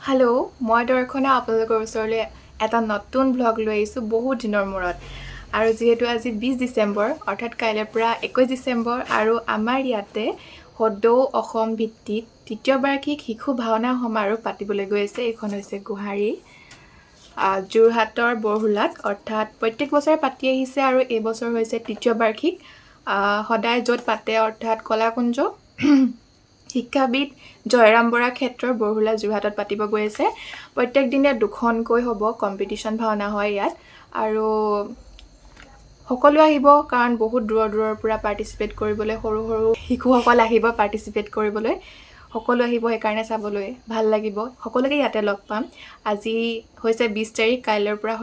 Hello' মই দৰ্শনা আপোনালোকৰ ওচৰলৈ এটা নতুন ব্লগ লৈ আহিছোঁ বহুত দিনৰ মূৰত। আৰু যিহেতু আজি 20 ডিচেম্বৰ অৰ্থাৎ কাইলৈৰ পৰা 21 ডিচেম্বৰ আৰু আমাৰ ইয়াতে সদৌ অসম ভিত্তিক তৃতীয় বাৰ্ষিক শিশু ভাওনা সমাৰোহ পাতিবলৈ গৈ আছে। এইখন হৈছে গুৱাহাটী যোৰহাটৰ বৰহোলাত, অৰ্থাৎ প্ৰত্যেক বছৰে পাতি আহিছে আৰু এইবছৰ হৈছে তৃতীয় বাৰ্ষিক। সদায় য'ত পাতে অৰ্থাৎ কলাকুঞ্জ শিক্ষাবিদ জয়ৰাম বৰা ক্ষেত্ৰৰ বৰহোলা যোৰহাটত পাতিব গৈ আছে। প্ৰত্যেক দিনে দুখনকৈ হ'ব, কম্পিটিশ্যন ভাওনা হয় ইয়াত। আৰু সকলো আহিব কাৰণ বহুত দূৰৰ পৰা পাৰ্টিচিপেট কৰিবলৈ, সৰু সৰু শিশুসকল আহিব পাৰ্টিচিপেট কৰিবলৈ। সকলো আহিব সেইকাৰণে চাবলৈ ভাল লাগিব। সকলোকে ইয়াতে লগ পাম। আজি হৈছে 20 তাৰিখ, কাইলৈৰ পৰা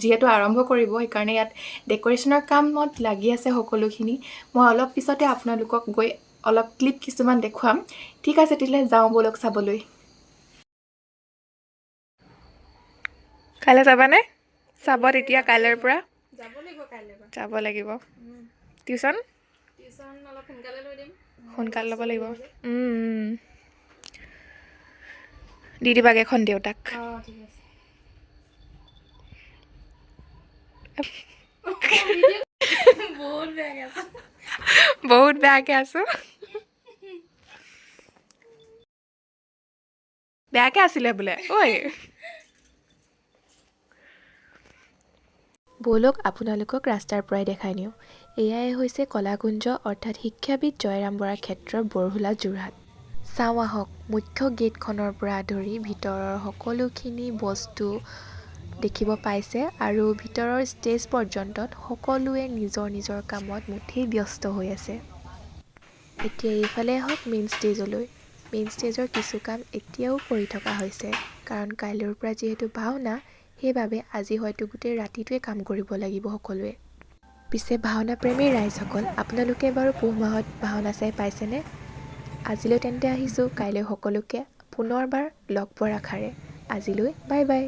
যিহেতু আৰম্ভ কৰিব সেইকাৰণে ইয়াত ডেক'ৰেশ্যনৰ কামত লাগি আছে সকলোখিনি। মই অলপ পিছতে আপোনালোকক গৈ অলপ ক্লিপ কিছুমান দেখুৱাম। ঠিক আছে, তেতিয়াহ'লে যাওঁ ব'লক চাবলৈ। কাইলৈ যাবানে? চাব তেতিয়া কাইলৈৰ পৰা যাব লাগিব। টিউশ্যন অলপ সোনকালে লৈ দিম। সোনকালে ল'ব লাগিব। দি দিবাগৈ এখন দেউতাক। ঠিক আছে। বহুত বেয়াকৈ আছোঁ। বেয়াকৈ আছিলে বোলে ঐ। ব'লক আপোনালোকক ৰাস্তাৰ পৰাই দেখাই নিওঁ। এয়াই হৈছে কলাকুঞ্জ অৰ্থাৎ শিক্ষাবিদ জয়ৰাম বৰা ক্ষেত্ৰৰ বৰহোলা যোৰহাট। চাওঁ আহক, মুখ্য গেটখনৰ পৰা ধৰি ভিতৰৰ সকলোখিনি বস্তু দেখিব পাইছে আৰু ভিতৰৰ ষ্টেজ পৰ্যন্তত সকলোৱে নিজৰ নিজৰ কামত মুঠেই ব্যস্ত হৈ আছে। এতিয়া এইফালে আহক মেইন ষ্টেজলৈ। মেইন ষ্টেজৰ কিছু কাম এতিয়াও কৰি থকা হৈছে কাৰণ কাইলৈৰ পৰা যিহেতু ভাওনা, সেইবাবে আজি হয়তো গোটেই ৰাতিটোৱে কাম কৰিব লাগিব সকলোৱে। পিছে ভাওনা প্ৰেমী ৰাইজসকল, আপোনালোকে বাৰু পুহ মাহত ভাওনা চাই পাইছেনে? আজিলৈ তেন্তে আহিছোঁ, কাইলৈ সকলোকে পুনৰবাৰ লগ পোৱাৰ আশাৰে। আজিলৈ বাই বাই।